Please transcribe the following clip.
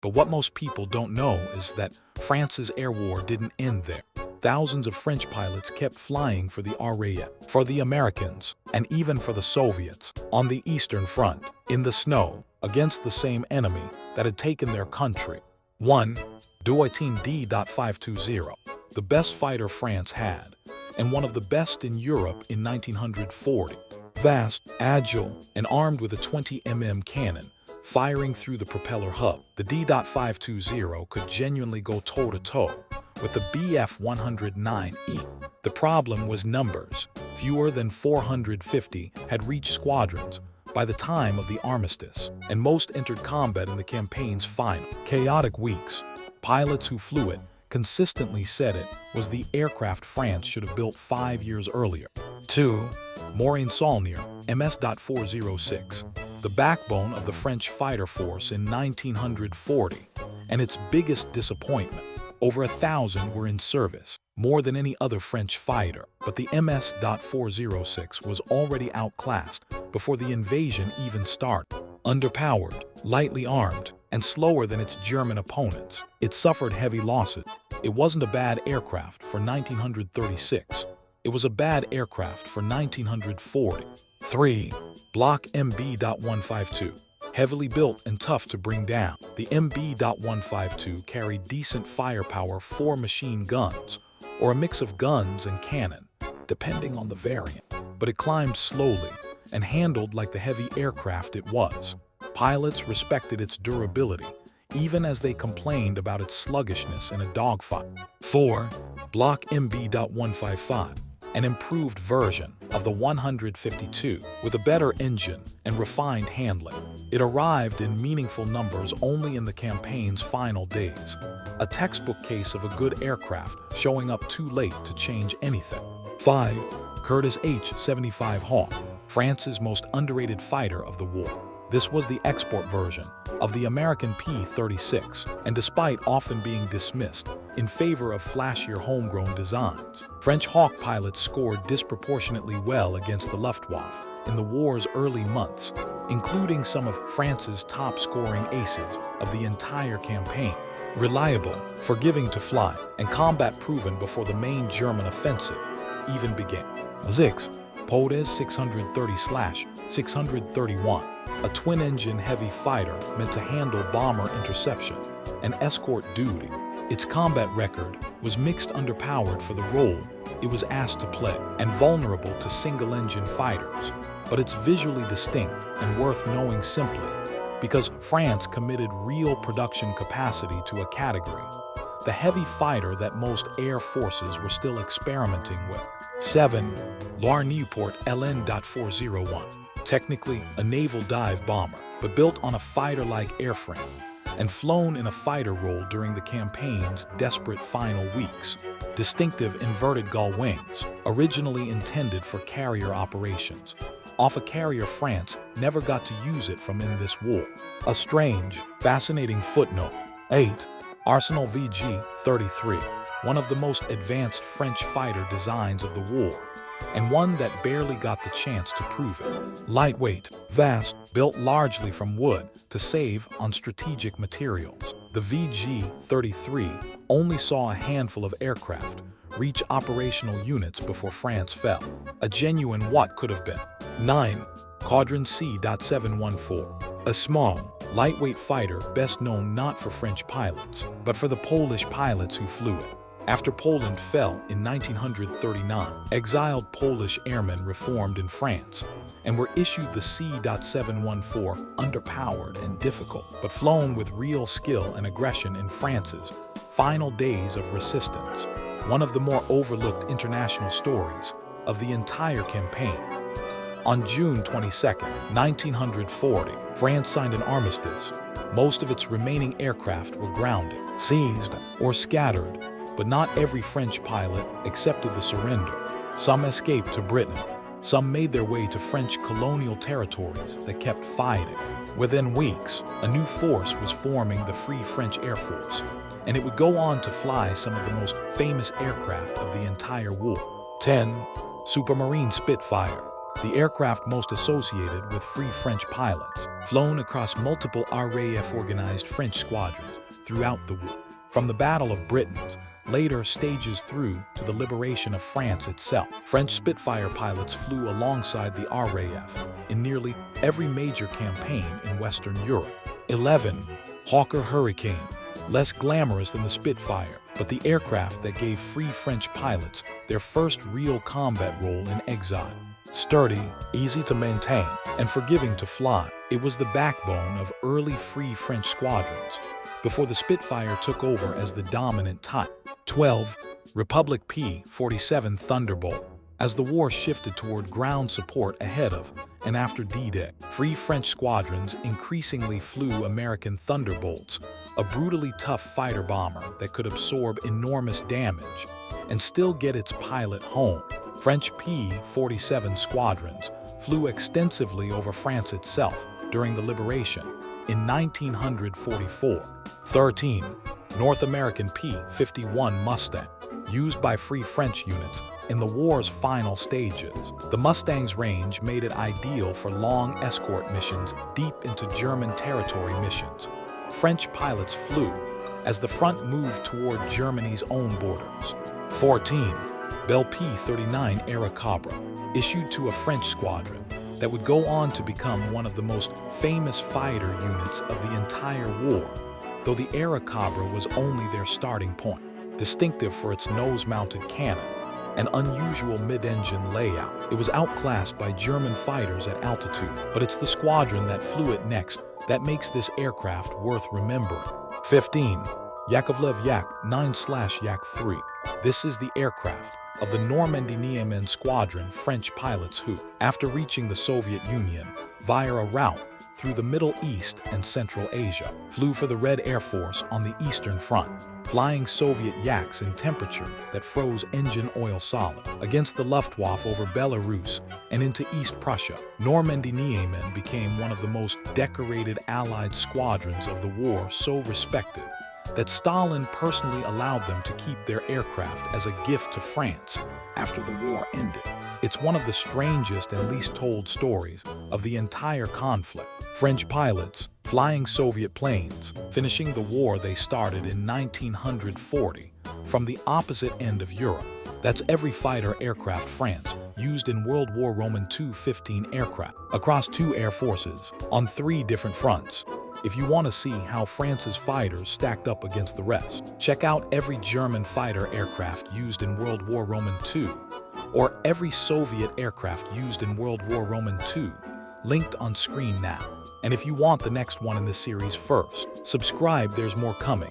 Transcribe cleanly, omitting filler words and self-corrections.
But what most people don't know is that France's air war didn't end there. Thousands of French pilots kept flying for the RAF, for the Americans, and even for the Soviets, on the Eastern Front, in the snow, against the same enemy that had taken their country. 1. Dewoitine D.520, the best fighter France had, and one of the best in Europe in 1940. Vast, agile, and armed with a 20 mm cannon, firing through the propeller hub, the D.520 could genuinely go toe-to-toe with the Bf-109E. The problem was numbers. Fewer than 450 had reached squadrons by the time of the armistice, and most entered combat in the campaign's final, chaotic weeks. Pilots who flew it consistently said it was the aircraft France should have built 5 years earlier. 2. Morane Saulnier MS406, the backbone of the French fighter force in 1940, and its biggest disappointment. Over 1,000 were in service, more than any other French fighter, but the MS.406 was already outclassed before the invasion even started. Underpowered, lightly armed, and slower than its German opponents, it suffered heavy losses. It wasn't a bad aircraft for 1936. It was a bad aircraft for 1940. 3. Bloch MB152. Heavily built and tough to bring down, the MB152 carried decent firepower, 4 machine guns, or a mix of guns and cannon, depending on the variant, but it climbed slowly and handled like the heavy aircraft it was. Pilots respected its durability, even as they complained about its sluggishness in a dogfight. 4. Bloch MB155, an improved version of the 152 with a better engine and refined handling. It arrived in meaningful numbers only in the campaign's final days, a textbook case of a good aircraft showing up too late to change anything. 5. Curtiss H75 Hawk, France's most underrated fighter of the war. This was the export version of the American P-36, and despite often being dismissed in favor of flashier homegrown designs, French Hawk pilots scored disproportionately well against the Luftwaffe in the war's early months, including some of France's top-scoring aces of the entire campaign. Reliable, forgiving to fly, and combat-proven before the main German offensive even began. 6. Potez 630/631, a twin-engine heavy fighter meant to handle bomber interception and escort duty. Its combat record was mixed, underpowered for the role it was asked to play, and vulnerable to single-engine fighters. But it's visually distinct and worth knowing simply because France committed real production capacity to a category, the heavy fighter that most air forces were still experimenting with. 7. Loire Nieuport LN.401, technically a naval dive bomber, but built on a fighter-like airframe and flown in a fighter role during the campaign's desperate final weeks. Distinctive inverted gull wings, originally intended for carrier operations. Off a carrier France never got to use it from in this war. A strange, fascinating footnote. 8. Arsenal VG-33, one of the most advanced French fighter designs of the war, and one that barely got the chance to prove it. Lightweight, vast, built largely from wood to save on strategic materials. The VG-33 only saw a handful of aircraft reach operational units before France fell. A genuine what could have been. 9. Caudron C714, a small, lightweight fighter best known not for French pilots, but for the Polish pilots who flew it. After Poland fell in 1939, exiled Polish airmen reformed in France and were issued the C.714, underpowered and difficult, but flown with real skill and aggression in France's final days of resistance, one of the more overlooked international stories of the entire campaign. On June 22, 1940, France signed an armistice. Most of its remaining aircraft were grounded, seized, or scattered, but not every French pilot accepted the surrender. Some escaped to Britain. Some made their way to French colonial territories that kept fighting. Within weeks, a new force was forming, the Free French Air Force, and it would go on to fly some of the most famous aircraft of the entire war. 10. Supermarine Spitfire, the aircraft most associated with Free French pilots, flown across multiple RAF-organized French squadrons throughout the war. From the Battle of Britons, later stages through to the liberation of France itself, French Spitfire pilots flew alongside the RAF in nearly every major campaign in Western Europe. 11. Hawker Hurricane. Less glamorous than the Spitfire, but the aircraft that gave Free French pilots their first real combat role in exile. Sturdy, easy to maintain, and forgiving to fly, it was the backbone of early Free French squadrons, before the Spitfire took over as the dominant type. 12. Republic P-47 Thunderbolt. As the war shifted toward ground support ahead of and after D-Day, Free French squadrons increasingly flew American Thunderbolts, a brutally tough fighter bomber that could absorb enormous damage and still get its pilot home. French P-47 squadrons flew extensively over France itself during the liberation in 1944. 13. North American P-51 Mustang. Used by Free French units in the war's final stages, the Mustang's range made it ideal for long escort missions deep into German territory missions. French pilots flew as the front moved toward Germany's own borders. 14. Bell P-39 Airacobra, issued to a French squadron that would go on to become one of the most famous fighter units of the entire war, though the Airacobra was only their starting point. Distinctive for its nose-mounted cannon and unusual mid-engine layout, it was outclassed by German fighters at altitude, but it's the squadron that flew it next that makes this aircraft worth remembering. 15. Yakovlev Yak-9/Yak-3. This is the aircraft of the Normandie-Niemen squadron French pilots who, after reaching the Soviet Union via a route through the Middle East and Central Asia, flew for the Red Air Force on the Eastern Front, flying Soviet Yaks in temperature that froze engine oil solid against the Luftwaffe over Belarus and into East Prussia. Normandie-Niemen became one of the most decorated Allied squadrons of the war, so respected that Stalin personally allowed them to keep their aircraft as a gift to France after the war ended. It's one of the strangest and least told stories of the entire conflict. French pilots flying Soviet planes, finishing the war they started in 1940 from the opposite end of Europe. That's every fighter aircraft France used in World War II 15 aircraft across 2 air forces on 3 different fronts. If you want to see how France's fighters stacked up against the rest, check out every German fighter aircraft used in World War II or every Soviet aircraft used in World War II, linked on screen now. And if you want the next one in this series first, subscribe, there's more coming.